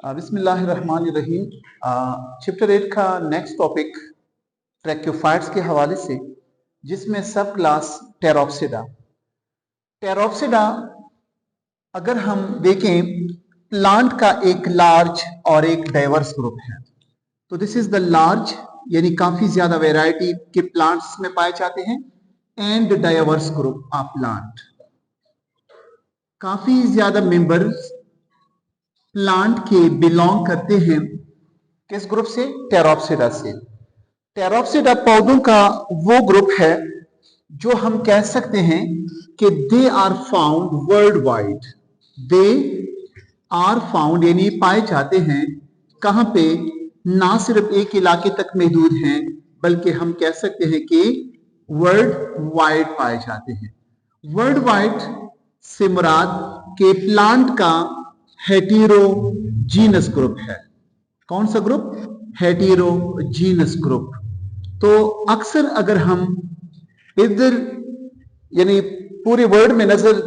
बिस्मिल्लाहिर्रहमानिर्रहीम। चैप्टर 8 का next topic tracheophytes के हवाले से, जिसमें सब क्लास टेरोप्सिडा। टेरोप्सिडा अगर हम देखें, प्लांट का एक लार्ज और एक डाइवर्स ग्रुप है। तो दिस इज द लार्ज, यानी काफी ज्यादा वैरायटी के प्लांट्स में पाए जाते हैं, and diverse group of plant. काफी ज्यादा मेंबर्स प्लांट के बिलोंग करते हैं किस ग्रुप से? टेरोप्सिडा से। टेरोप्सिडा पौधों का वो ग्रुप है जो हम कह सकते हैं कि they are found world wide. They are found यानी पाए जाते हैं कहां पे? ना सिर्फ एक इलाके तक महदूद हैं, बल्कि हम कह सकते हैं कि वर्ल्ड वाइड पाए जाते हैं। वर्ल्ड वाइड से मुराद के प्लांट का हेटेरोजीनस ग्रुप है। कौन सा ग्रुप? Heterogeneous group. तो अक्सर अगर हम इधर यानी पूरे वर्ल्ड में नजर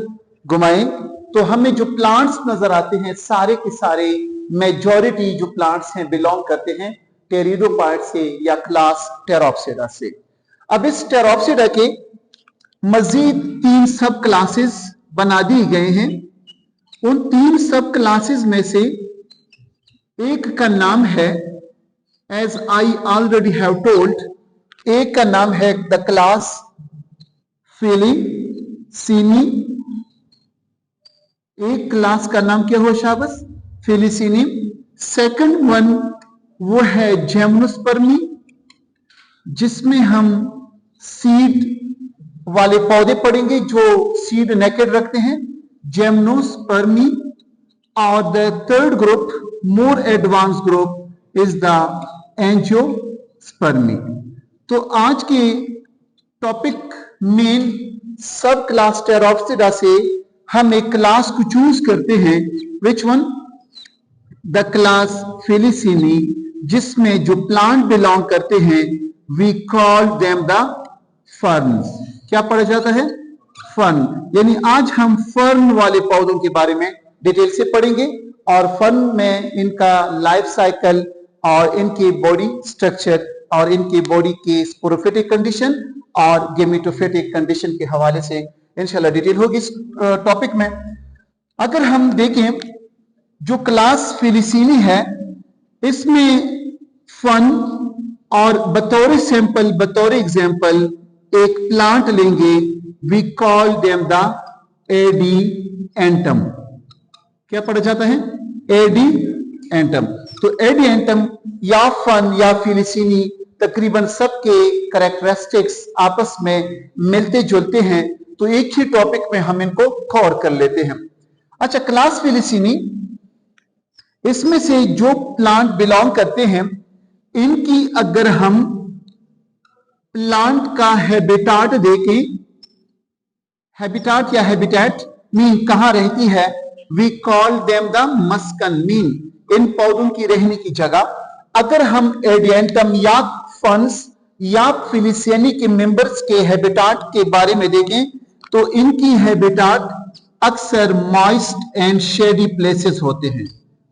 घुमाएं तो हमें जो प्लांट्स नजर आते हैं, सारे के सारे मेजॉरिटी जो प्लांट्स हैं बिलोंग करते हैं टेरिडोफाइट से या क्लास टेरोप्सिडा से। अब इस टेरोप्सिडा के मजीद 3 सब क्लासेस बना दिए गए हैं। उन 3 सब क्लासेस में से एक का नाम है, as I already have told, एक का नाम है द क्लास फेलिसीनी। एक क्लास का नाम क्या हो शाबस? फेलिसीनी। सेकंड वन वो है जेम्नोस्पर्मी, जिसमें हम सीड वाले पौधे पढ़ेंगे जो सीड नेकेड रखते हैं, जेम्नोस्पर्मी। और the third group, more advance group, is the angiospermae. तो आज के topic main sub class pteropsida से हम एक क्लास को चूज करते हैं। Which one? The class filicinae, जिसमें जो प्लांट बिलोंग करते हैं we call them the ferns. क्या पढ़ा जाता है? फर्न। यानी आज हम फर्न वाले पौधों के बारे में डिटेल से पढ़ेंगे और फर्न में इनका लाइफ साइकिल और इनकी बॉडी स्ट्रक्चर और इनकी बॉडी की स्पोरोफिटिक कंडीशन और गेमेटोफिटिक कंडीशन के हवाले से इंशाल्लाह डिटेल होगी इस टॉपिक में। अगर हम देखें जो क्लास फेलिसीनी है, इसमें फन और बतौर सैंपल, बतौर एग्जाम्पल एक प्लांट लेंगे, वी कॉल देम द एडिएंटम। क्या पढ़ा जाता है? एडिएंटम। तो एडिएंटम या फन या फेलिसीनी तकरीबन सबके कैरेक्टरिस्टिक्स आपस में मिलते जुलते हैं, तो एक ही टॉपिक में हम इनको कवर कर लेते हैं। अच्छा, क्लास फेलिसीनी, इसमें से जो प्लांट बिलोंग करते हैं, इनकी अगर हम प्लांट का हैबिटाट देखें, हैबिटाट या हैबिटेट मीन कहां रहती है, वी कॉल देम द मस्कन, मीन इन पौधों की रहने की जगह। अगर हम एडिएंटम या फन्स या फेलिसीनी के मेंबर्स के हैबिटाट के बारे में देखें तो इनकी हैबिटाट अक्सर मॉइस्ट एंड शेडी प्लेसेस होते हैं।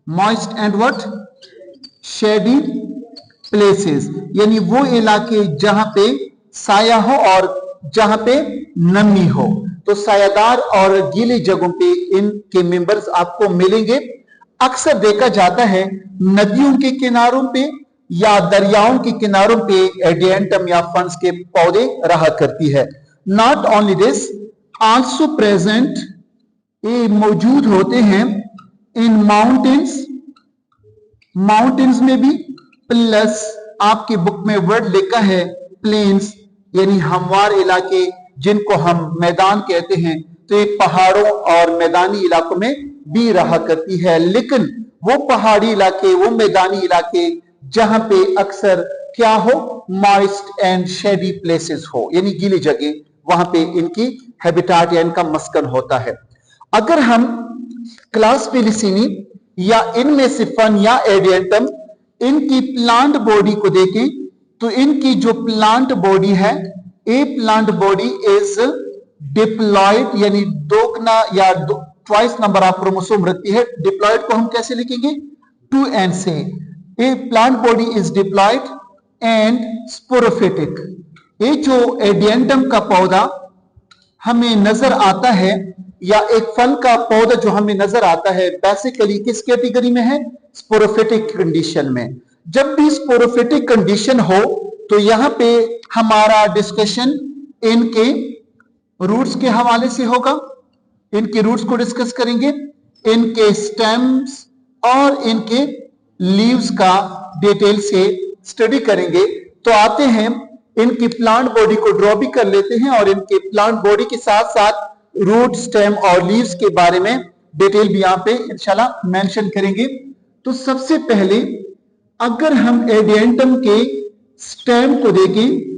Moist and what? Shady places, यानी वो इलाके जहां पे साया हो और जहां पे नमी हो। तो सायादार और गीली जगहों पे इनके मेंबर्स आपको मिलेंगे। अक्सर देखा जाता है नदियों के किनारों पे या दरियाओं के किनारों पे एडिएंटम या फन्स के पौधे रहा करती है। Not only this, also present, ये मौजूद होते हैं इन माउंटेन्स, माउंटेन्स में भी, प्लस आपकी बुक में वर्ड लिखा है प्लेन्स, यानी हमवार इलाके जिनको हम मैदान कहते हैं। तो एक पहाड़ों और मैदानी इलाकों में भी रहा करती है, लेकिन वो पहाड़ी इलाके, वो मैदानी इलाके जहां पे अक्सर क्या हो, मॉइस्ट एंड शेडी प्लेसेस हो, यानी गीली जगह, वहां पे इनकी हैबिटाट या इनका मस्कन होता है। अगर हम क्लास फेलिसीनी या इनमें से फन या एडिएंटम इनकी प्लांट बॉडी को देखें तो इनकी जो प्लांट बॉडी है, ए प्लांट बॉडी इज डिप्लॉयड, यानी दोगुना या ट्वाइस नंबर ऑफ क्रोमोसोम रखती है। डिप्लॉयड को हम कैसे लिखेंगे? 2 and say a plant body is diploid and sporophytic। ये जो एडिएंटम का पौधा हमें नजर आता है या एक फल का पौधा जो हमें नजर आता है बेसिकली किस कैटेगरी में है? स्पोरोफिटिक कंडीशन में। जब भी स्पोरोफिटिक कंडीशन हो तो यहां पे हमारा डिस्कशन इनके रूट्स के हवाले से होगा। इनके रूट्स को डिस्कस करेंगे, इनके स्टेम्स और इनके लीव्स का डिटेल से स्टडी करेंगे। तो आते हैं इनकी प्लांट बॉडी को ड्रॉ भी कर लेते हैं और इनके प्लांट बॉडी के साथ साथ रूट, स्टेम और लीव्स के बारे में डिटेल भी यहां पे इंशाल्लाह मेंशन करेंगे। तो सबसे पहले अगर हम एडिएंटम के स्टेम को देखें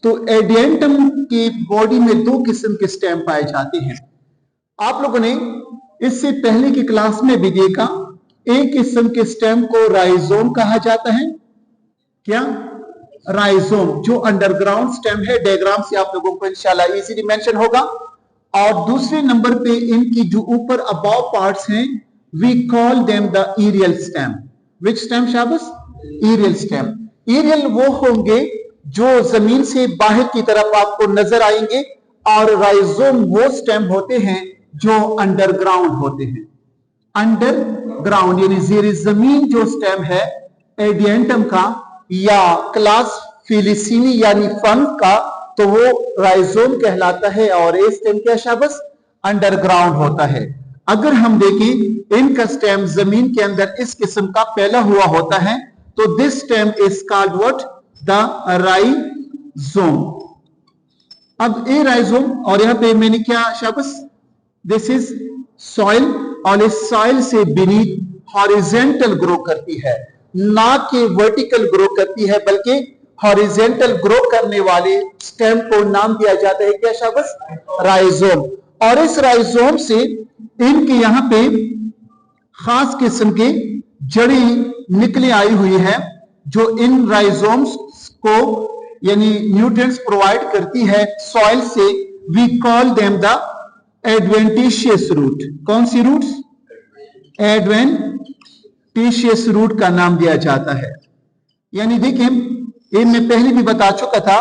तो एडिएंटम की बॉडी में 2 किस्म के स्टेम पाए जाते हैं। आप लोगों ने इससे पहले की क्लास में भी देखा, एक किस्म के स्टेम को राइजोम कहा जाता है। क्या? राइजोम, जो अंडरग्राउंड स्टेम है। डायग्राम से आप लोगों को इंशाल्लाह इजीली मेंशन होगा। और दूसरे नंबर पे इनकी जो ऊपर अबाव पार्ट्स हैं, we call them the aerial stem. Which stem शाबाश? Aerial stem. एरियल वो होंगे जो जमीन से बाहर की तरफ आपको नजर आएंगे और राइजोम वो स्टेम होते हैं जो अंडरग्राउंड होते हैं। अंडरग्राउंड यानी जेर जमीन जो स्टेम है एडिएंटम का या क्लास फिलिसीनी यानी फन का, तो वो राइजोम कहलाता है और ये स्टेम क्या शाबाश? अंडरग्राउंड होता है। अगर हम देखें इनका स्टेम जमीन के अंदर इस किस्म का फैला हुआ होता है तो this stem is called what? The rhizome. अब ए राइजोम और यहां पे मैंने क्या शाबाश? दिस इज सॉइल और इस सॉइल से बीनीथ हॉरिजेंटल ग्रो करती है, ना कि वर्टिकल ग्रो करती है, बल्कि हॉरिजेंटल ग्रो करने वाले स्टेम को नाम दिया जाता है क्या शाबाश? राइजोम। और इस राइजोम से इनके यहां पे खास किस्म की जड़ी निकले आई हुई है जो इन राइजोम्स को यानी न्यूट्रिएंट्स प्रोवाइड करती है सॉइल से। We call them the adventitious root. कौन सी रूट्स? एडवेंटिशियस रूट का नाम दिया जाता है। यानी देखिए, ये मैं पहले भी बता चुका था,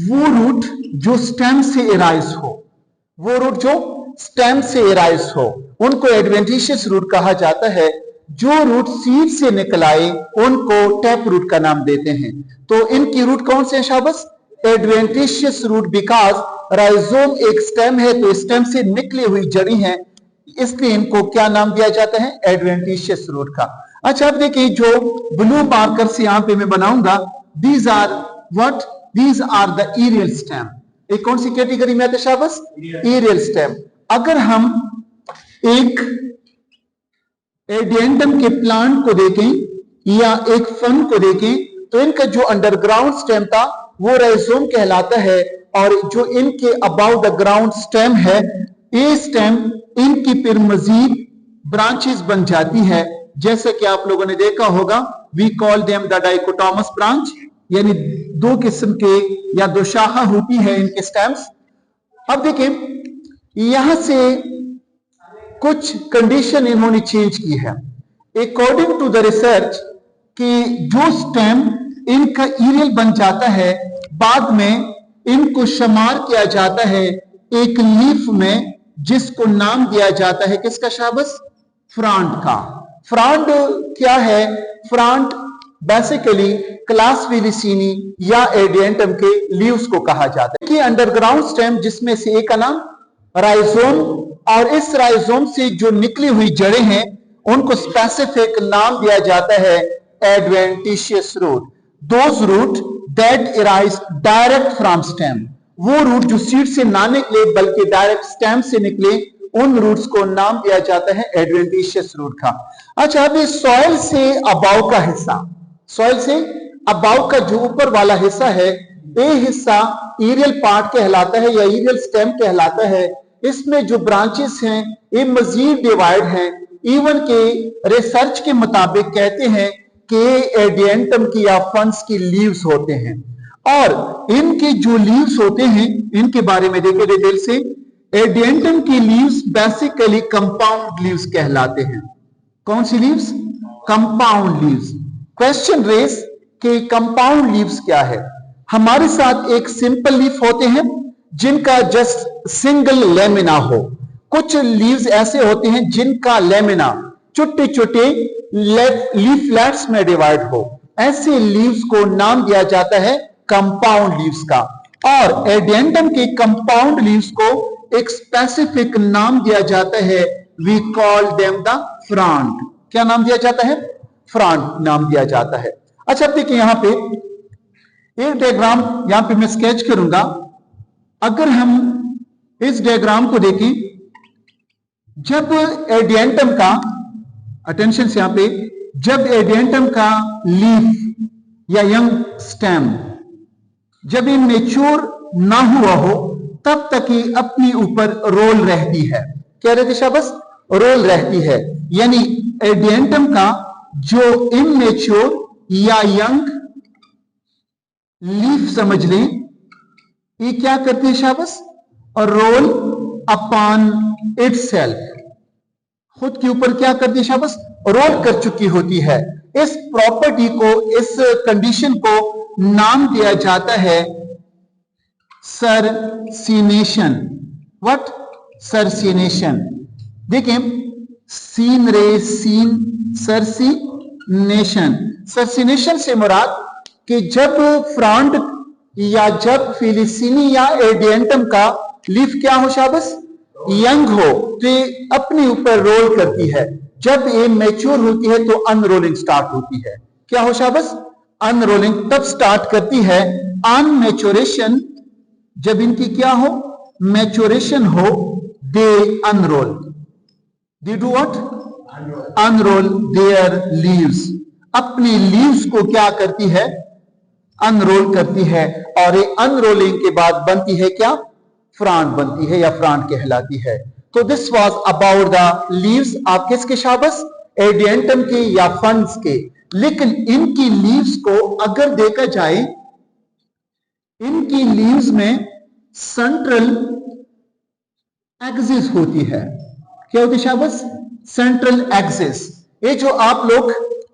वो रूट जो स्टेम से एराइज हो, वो रूट जो स्टेम से एराइज हो, उनको एडवेंटिशियस रूट कहा जाता है। जो रूट सीड से निकल आए उनको टैप रूट का नाम देते हैं। तो इनकी रूट कौन से है शाबाश? एडवेंटिशियस रूट, बिकॉज राइजोम एक स्टेम है तो स्टेम से निकली हुई जड़ी है, इसलिए इनको क्या नाम दिया जाता है? एडवेंटिशियस रूट का। अच्छा, अब देखिए जो ब्लू मार्कर से यहां पे मैं बनाऊंगा, these are what? These are the aerial stem। एक कौन सी कैटेगरी में आते शाबाश? Aerial stem. अगर हम एक एडिएंटम के प्लांट को देखें या एक फन को देखें तो इनका जो अंडरग्राउंड स्टेम था वो राइजोम कहलाता है और जो इनके अबाउ द ग्राउंड स्टेम है, ये स्टेम इनकी फिर मजीद ब्रांचेस बन जाती है। जैसे कि आप लोगों ने देखा होगा, we call them the dichotomous branch, यानी 2 किस्म के या 2 शाखा होती है इनके स्टेम्स। अब देखिए यहां से कुछ कंडीशन इन्होंने चेंज की है अकॉर्डिंग टू द रिसर्च कि जो स्टेम इनका एरियल बन जाता है बाद में इनको शुमार किया जाता है एक लीफ में, जिसको नाम दिया जाता है किसका शाबाश? फ्रॉन्ट का। फ्रॉन्ट क्या है? फ्रॉन्ट बेसिकली क्लास फिलिसीनी या एडिएंटम के लीव्स को कहा जाता है कि अंडरग्राउंड स्टेम जिसमें से एक का नाम राइजोम, और इस राइजोम से जो निकली हुई जड़ें हैं उनको स्पेसिफिक नाम दिया जाता है adventitious root. Those root that arise direct from stem, वो रूट जो सीड से ना निकले बल्कि डायरेक्ट स्टेम से निकले, उन रूट्स को नाम दिया जाता है एडवेंटिशियस रूट का। अच्छा, अभी सॉइल से अबाव का हिस्सा, सॉइल से अबाव का जो ऊपर वाला हिस्सा है, ये हिस्सा एरियल पार्ट कहलाता है या एरियल स्टेम कहलाता है। इसमें जो ब्रांचेस हैं ये मजीद डिवाइड हैं। इवन के रिसर्च के मुताबिक कहते हैं कि एडिएंटम की या फंस की लीव्स होते हैं और इनके जो लीव्स होते हैं इनके बारे में देखें डिटेल से। एडिएंटम की लीव्स बेसिकली कंपाउंड लीव्स कहलाते हैं। कौन सी leaves? Compound leaves. Question raise कि कंपाउंड लीव्स क्या है। हमारे साथ एक सिंपल लीफ होते हैं जिनका जस्ट सिंगल लेमिना हो। कुछ लीव्स ऐसे होते हैं जिनका लेमिना छोटे छोटे लीफलेट्स में डिवाइड हो। ऐसे लीव्स को नाम दिया जाता है कंपाउंड लीव्स का। और एडेंडम के कंपाउंड लीव्स को एक स्पेसिफिक नाम दिया जाता है, we call them the frond. क्या नाम दिया जाता है? फ्रंट नाम दिया जाता है। अच्छा देखिए यहां पे एक डायग्राम यहां पे मैं स्केच करूंगा। अगर हम इस डायग्राम को देखें, जब एडियंटम का, अटेंशन से यहां पे, जब एडियंटम का लीफ या यंग स्टेम जब ये मेच्योर ना हुआ हो तब तक ही अपनी ऊपर रोल रहती है। क्या रहती है शाबाश? रोल रहती है। यानी एडियंटम का जो इमेच्योर या यंग लीफ समझ लें, ये क्या करती है शाबाश? और रोल अपॉन इटसेल्फ, खुद के ऊपर क्या करती है शाबाश? रोल कर चुकी होती है। इस प्रॉपर्टी को, इस कंडीशन को नाम दिया जाता है सरसिनेशन। व्हाट? सरसिनेशन। देखिए सीन रे सीन, सरसिनेशन। सरसिनेशन से मुराद कि जब फ्रंट या जब फिलिसिनी या एडियंटम का लीफ क्या हो शाबाश? यंग हो तो ये अपने ऊपर रोल करती है। जब ये मैच्योर होती है तो अनरोलिंग स्टार्ट होती है। क्या हो शाबाश? अनरोलिंग तब स्टार्ट करती है। अनमेच्योरेशन, जब इनकी क्या हो? मैच्योरेशन हो, they unroll. They do what? Unroll their leaves. अपनी लीव्स को क्या करती है? अनरोल करती है। और ये अनरोलिंग के बाद बनती है क्या? फ्रंट बनती है या फ्रंट कहलाती है। तो this was about the leaves. आप किसके शाबाश? एडियंटम के या फंड्स के। लेकिन इनकी लीव्स को अगर देखा जाए, इनकी लीव्स में सेंट्रल एक्सिस होती है। क्या होती है शाबाश? Central axis. ये जो आप लोग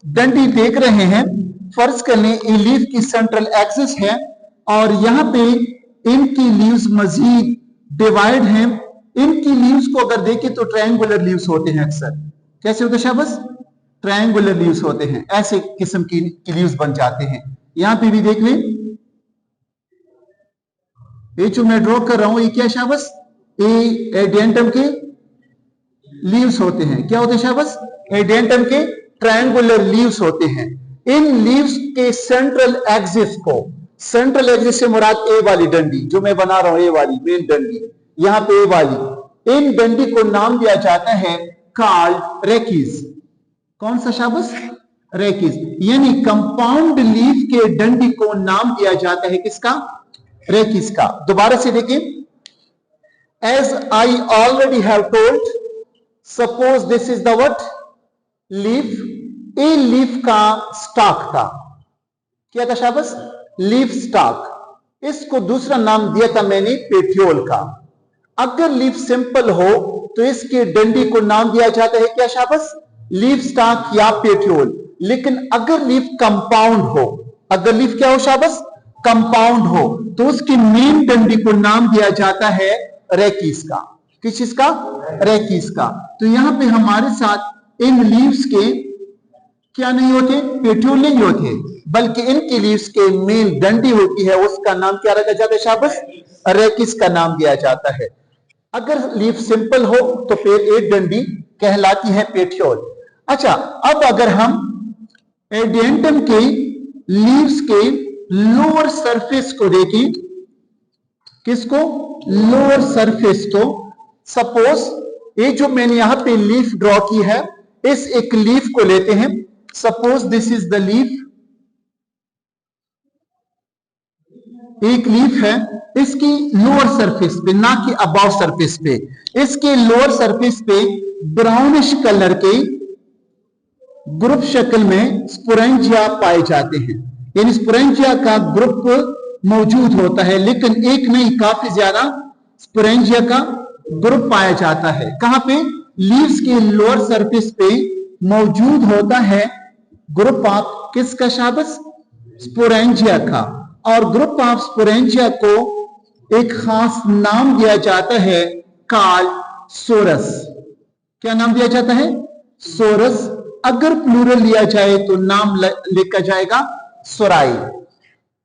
डंडी देख रहे हैं, फर्ज कर लें ये लीफ की सेंट्रल एक्सिस है और यहां पे इनकी लीव्स मजीद डिवाइड हैं। इनकी लीव्स को अगर देखें तो ट्रायंगुलर लीव्स होते हैं अक्सर। कैसे होते हैं शाबाश? ट्रायंगुलर लीव्स होते हैं। ऐसे किस्म की लीव्स बन जाते हैं। यहां पे भी देख लें, ये जो मैं ड्रॉ कर रहा हूं ये क्या शाबाश? ये एडियंटम के लीव्स होते हैं। क्या होते हैं शाबाश? एडियंटम के ट्रायंगुलर लीव्स होते हैं। इन लीव्स के सेंट्रल एक्सिस को, सेंट्रल एक्सिस से मुराद ए वाली डंडी जो मैं बना रहा हूं, ए वाली मेन डंडी, यहां पे ए वाली, इन डंडी को नाम दिया जाता है कॉल्ड रेकिस। कौन सा शाबाश? रेकिस। यानी कंपाउंड लीफ के डंडी को नाम दिया जाता है किसका? रेकिस का। दोबारा से देखिए, as I already have told, suppose this is the what? Leaf. A leaf का स्टॉक था। क्या था शाबाश? Leaf stalk. इसको दूसरा नाम दिया था मैंने पेट्योल का। अगर लीफ सिंपल हो तो इसके डंडी को नाम दिया जाता है क्या शाबाश? लीफ स्टॉक या पेट्योल। लेकिन अगर लीफ कंपाउंड हो, अगर लीफ क्या हो शाबाश? कंपाउंड हो, तो उसकी मेन डंडी को नाम दिया जाता है रेकिस का। किस चीज का? रेकिस का। तो यहां पे हमारे साथ इन लीव्स के क्या नहीं होते? पेट्योल नहीं होते, बल्कि इनकी लीव्स के मेन डंडी होती है, उसका नाम क्या रखा जाता है शाबाश? रेकिस का नाम दिया जाता है। अगर लीफ सिंपल हो तो फिर एक डंडी कहलाती है पेट्योल। अच्छा, अब अगर हम एडियंटम के लीव्स के लोअर सरफेस को देखें, किसको? Lower surface. तो सपोज ये जो मैंने यहां पे लीफ ड्रॉ की है, इस एक लीफ को लेते हैं। Suppose this is the leaf, एक लीफ है, इसकी लोअर सरफेस पे, ना कि अबव सरफेस पे, इसके लोअर सरफेस पे ब्राउनिश कलर के ग्रुप शक्ल में स्पोरेंजिया पाए जाते हैं। यानी स्पोरेंजिया का ग्रुप मौजूद होता है, लेकिन एक नहीं, काफी ज्यादा स्पोरेंजिया का ग्रुप पाया जाता है। कहां पे? लीव्स के लोअर सरफेस पे मौजूद होता है ग्रुप ऑफ किसका शाबाश? स्पोरेंजिया का। और ग्रुप ऑफ स्पोरेंजिया को एक खास नाम दिया जाता है कॉल्ड सोरस। क्या नाम दिया जाता है? सोरस। अगर प्लूरल लिया जाए तो नाम लिखा जाएगा सोराई।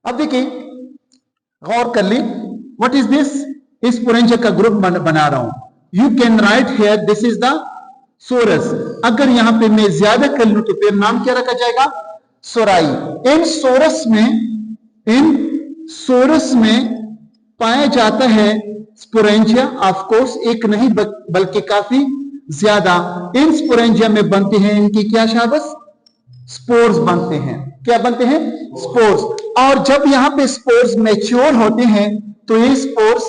अब देखिए, गौर कर ली, व्हाट इज दिस? इस स्पोरेंजिया का ग्रुप बना रहा हूं। You can write here this is the sorus. अगर यहां पे मैं ज्यादा कर लूं तो फिर नाम क्या रखा जाएगा? सोराई। इन सोरस में पाया जाता है स्पोरेंजिया, ऑफ कोर्स एक नहीं बल्कि काफी ज्यादा। इन स्पोरेंजिया में बनते हैं इनकी क्या शाबाश? स्पोर्स बनते हैं। क्या बनते हैं? स्पोर्स। और जब यहां पे स्पोर्स मैच्योर होते हैं तो ये स्पोर्स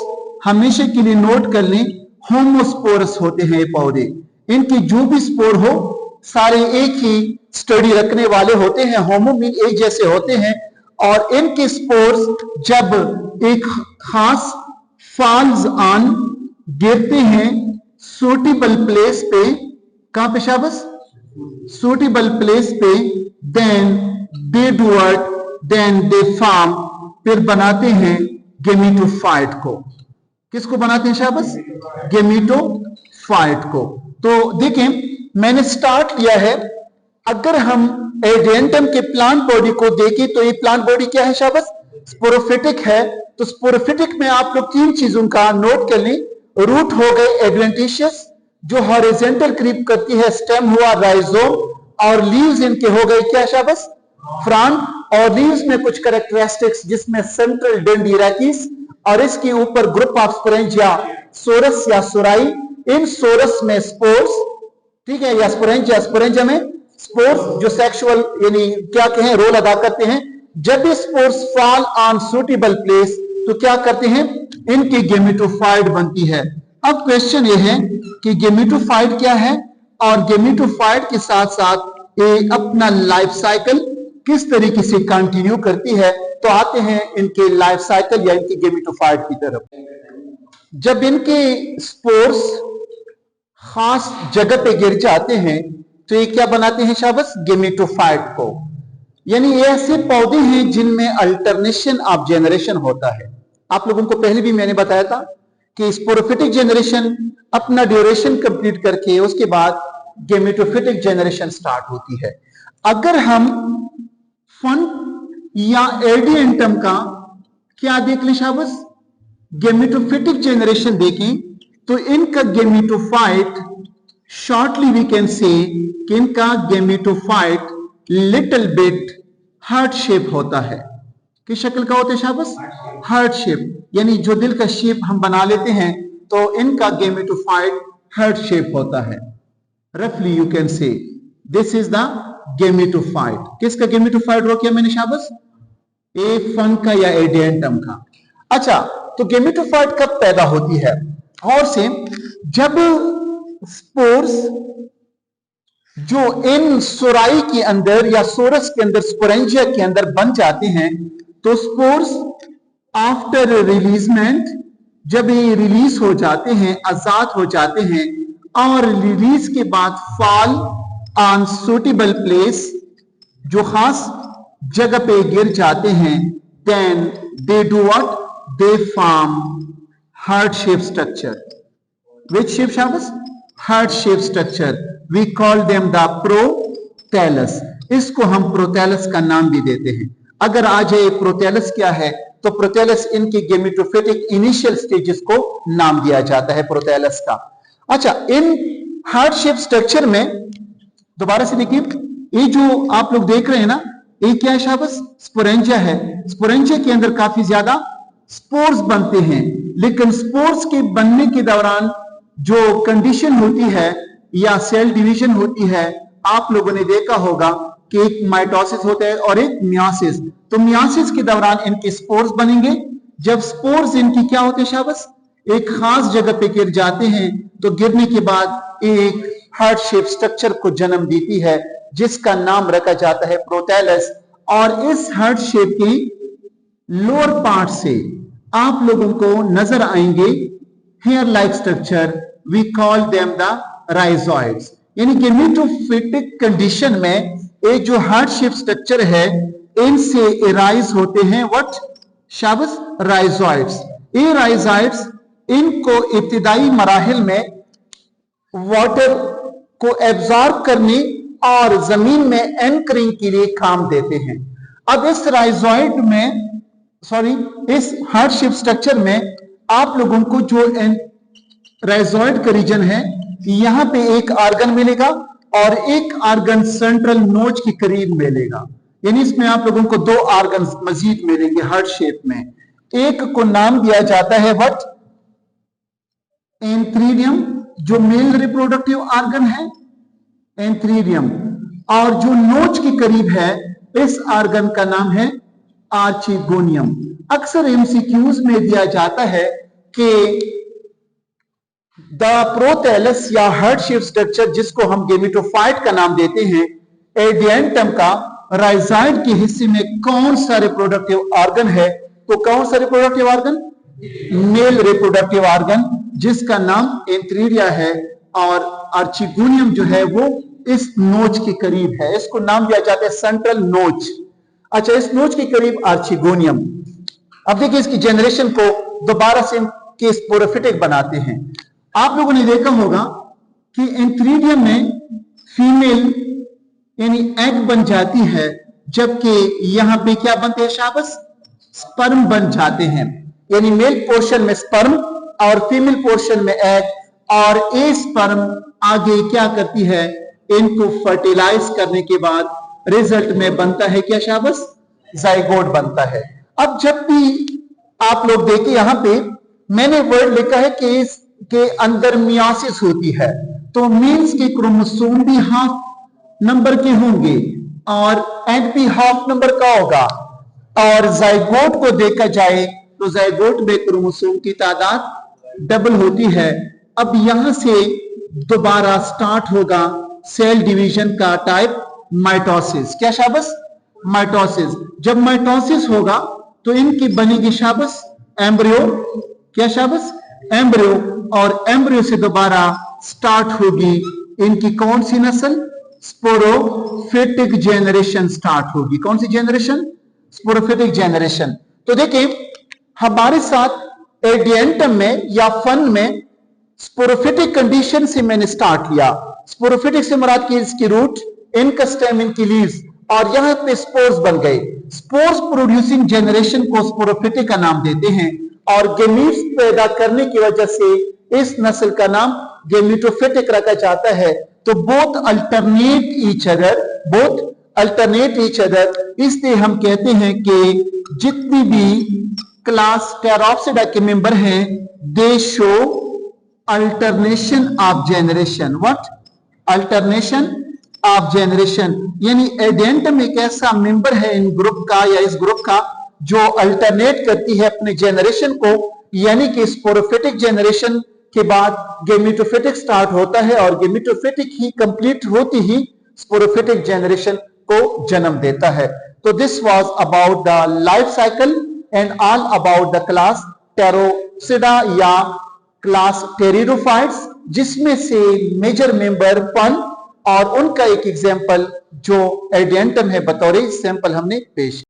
हमेशा के लिए नोट कर लें, होमोस्पोरस होते हैं ये पौधे। इनकी जो भी स्पोर हो सारे एक ही स्टडी रखने वाले होते हैं, होमो मीन एक जैसे होते हैं। और इनके स्पोर्स जब एक खास फॉल्स ऑन गिरते हैं सूटेबल प्लेस पे, कहां पे शाबाश? सूटेबल प्लेस पे, then they do what? Then they form, फिर बनाते हैं गेमेटोफाइट को। किसको बनाते हैं शाबाश? गेमेटोफाइट को। तो देखें, मैंने स्टार्ट किया है। अगर हम एडेंटम के प्लांट बॉडी को देखें तो ये प्लांट बॉडी क्या है शाबाश? स्पोरोफिटिक है। तो स्पोरोफिटिक में आप लोग तीन चीजों का नोट कर लें। रूट हो गए एड्वेंटिशियस जो हॉरिजॉन्टल क्रीप करती है, स्टेम हुआ राइजोम, और लीव्स इनके हो गए क्या शाबाश? फ्रंट। और लीव्स में कुछ कैरेक्टरिस्टिक्स जिसमें सेंट्रल डेंड्राइटिस, और इसके ऊपर ग्रुप ऑफ स्पोरेंजिया सोरस या सोराई। इन सोरस में स्पोर्स, ठीक है, या स्पोरेंजिया में स्पोर्स जो सेक्सुअल यानी क्या कहें रोल अदा करते हैं। जब ये spores fall on suitable place तो क्या करते हैं? इनकी गेमेटोफाइट बनती है। अब क्वेश्चन ये है कि गेमेटोफाइट क्या है और गेमेटोफाइट के साथ साथ ये अपना लाइफ साइकिल किस तरीके से कंटिन्यू करती है। तो आते हैं इनके लाइफ साइकिल या इनकी गेमेटोफाइट की तरफ। जब इनके स्पोर्स खास जगह पे गिर जाते हैं तो ये क्या बनाते हैं शाबाश? गेमेटोफाइट को। यानी ये ऐसे पौधे हैं जिनमें अल्टरनेशन ऑफ जेनरेशन होता है। आप लोगों को पहले भी मैंने बताया था कि स्पोरोफिटिक जेनरेशन अपना ड्यूरेशन कंप्लीट करके उसके बाद गेमेटोफिटिक जेनरेशन स्टार्ट होती है। अगर हम फन या एडिएंटम का क्या देख लें शाबाश? गेमेटोफिटिक जेनरेशन देखें तो इनका gametophyte shortly we can say कि इनका gametophyte little bit heart shape होता है। किस शक्ल का होता है शाबाश? Heart shape. यानी जो दिल का शेप हम बना लेते हैं तो इनका गेमेटोफाइट हार्ट शेप होता है। रफली you can say this is the gametophyte. किसका गेमेटोफाइट रो किया मैंने शाबाश? ए फन का या एडिएंटम का। अच्छा, तो गेमेटोफाइट कब पैदा होती है? और से जब स्पोर्स जो इन सोराई के अंदर या सोरस के अंदर स्पोरेंजिया के अंदर बन जाते हैं तो स्पोर्स आफ्टर रिलीजमेंट, जब ये रिलीज हो जाते हैं, आजाद हो जाते हैं, और रिलीज के बाद फॉल ऑन सूटेबल प्लेस, जो खास जगह पे गिर जाते हैं, then they do what? They form heart shape structure. Which shape शाबाश? Heart shape structure. We call them the prothallus. इसको हम प्रोथैलस का नाम भी देते हैं। अगर आ जाए प्रोथैलस क्या है तो प्रोथैलस इनकी गेमेटोफिटिक इनिशियल स्टेजेस को नाम दिया जाता है प्रोथैलस का। अच्छा, इन हार्ट शेप स्ट्रक्चर में दोबारा से देखिए, ये जो आप लोग देख रहे हैं ना, ये क्या है शाबाश? स्पोरेंजिया है। स्पोरेंजिया के अंदर काफी ज्यादा स्पोर्स बनते हैं, लेकिन स्पोर्स के बनने के दौरान जो कंडीशन होती है या सेल डिवीजन होती है, आप लोगों ने देखा होगा कि एक माइटोसिस होता है और एक मियासिस। तो मियासिस के दौरान इनके स्पोर्स बनेंगे। जब स्पोर्स इनकी क्या होते हैं शाबाश? एक खास जगह पे गिर जाते हैं तो गिरने के बाद एक हार्ट शेप स्ट्रक्चर को जन्म देती है जिसका नाम रखा जाता है प्रोथैलस। और इस हार्ट शेप की लोअर पार्ट से आप लोगों को नजर आएंगे hair like structure. We call them the rhizoids. यानी गेमेटोफिटिक कंडीशन में ये जो हार्ट शेप स्ट्रक्चर है इनसे एराइज होते हैं व्हाट शाबाश राइजोइड्स। ये राइजोइड्स इनको इब्तिदाई मराहिल में वाटर को एब्जॉर्ब करने और जमीन में एंकरिंग के लिए काम देते हैं। अब इस राइजोइड में इस हार्ट शेप स्ट्रक्चर में आप लोगों को जो राइजोइड का रीजन है यहां पे एक आर्गन मिलेगा और एक आर्गन सेंट्रल नोज के करीब मिलेगा, यानी इसमें आप लोगों को दो आर्गन मजीद मिलेंगे हार्ट शेप में। एक को नाम दिया जाता है व्हाट एंथ्रीडियम, जो मेल रिप्रोडक्टिव आर्गन है एंथ्रीडियम, और जो नोज के करीब है इस आर्गन का नाम है आर्चिगोनियम। अक्सर एमसीक्यूज में दिया जाता है कि द प्रोथैलस या हार्ट शेप स्ट्रक्चर जिसको हम गेमेटोफाइट का नाम देते हैं, एडियंटम का राइजोइड के हिस्से में कौन सा रिप्रोडक्टिव आर्गन है? तो कौन सा reproductive organ? Male reproductive organ, जिसका नाम एंथ्रीडिया है, और आर्चिगोनियम जो है वो इस नोज के करीब है। इसको नाम दिया जाता है सेंट्रल नोज। अच्छा, इस नोज के करीब आर्चिगोनियम। अब देखिए इसकी जनरेशन को दोबारा से के स्पोरोफिटिक बनाते हैं। आप लोगों ने देखा होगा कि एंथ्रीडियम में फीमेल यानी एग बन जाती है, जबकि यहां पे क्या बनते हैं शाबाश? स्पर्म बन जाते हैं, यानी मेल पोर्शन में स्पर्म और फीमेल पोर्शन में एग, और ये स्पर्म आगे क्या करती है? इनको फर्टिलाइज करने के बाद रिजल्ट में बनता है क्या शाबाश? जाइगोट बनता है। अब जब भी आप लोग देखिए यहां पे मैंने वर्ड लिखा है कि इसके अंदर मियोसिस होती है, तो मीन्स के क्रोमोसोम भी हाफ नंबर के होंगे और एग भी हाफ नंबर का होगा। और जाइगोट को देखा जाए तो जाइगोट में क्रोमोसोम की तादाद डबल होती है। अब यहां से दोबारा स्टार्ट होगा सेल डिवीजन का टाइप माइटोसिस। क्या शाबाश? माइटोसिस। जब माइटोसिस होगा तो इनकी बनेगी शाबाश एम्ब्रियो। क्या शाबाश? एम्ब्रियो। और एम्ब्रियो से दोबारा स्टार्ट होगी इनकी कौन सी नस्ल? स्पोरोफिटिक जेनरेशन स्टार्ट होगी। कौन सी जेनरेशन? Sporophytic generation. तो देखिए हमारे साथ एडियंटम में या फन में स्पोरोफिटिक कंडीशन से मैंने स्टार्ट किया। स्पोरोफिटिक से मुराद की इसकी रूट, इनका स्टेम, इनकी लीव्स, और यहां पे स्पोर्स बन गए। स्पोर्स प्रोड्यूसिंग जेनरेशन को स्पोरोफिटिक का नाम देते हैं, और गेमीट्स पैदा करने की वजह से इस नस्ल का नाम गेमिटोफिटिक रखा जाता है। तो बोथ अल्टरनेट ईच अदर, इसलिए हम कहते हैं कि जितनी भी क्लास टेरोप्सिडा के मेंबर हैं दे show alternation of generation. What? Alternation of generation, यानी एडेंटम एक ऐसा मेंबर है इन ग्रुप का या इस ग्रुप का जो अल्टरनेट करती है अपने जेनरेशन को, यानी कि स्पोरोफिटिक जेनरेशन के बाद गेमिटोफिटिक स्टार्ट होता है और गेमिटोफिटिक ही कंप्लीट होती ही स्पोरोफिटिक जेनरेशन को जन्म देता है। तो this was about the life cycle and all about the class Pteropsida या क्लास टेरिडोफाइट्स, जिसमें से मेजर मेंबर फन और उनका एक एग्जाम्पल जो एडियंटम है बतौर सैंपल हमने पेश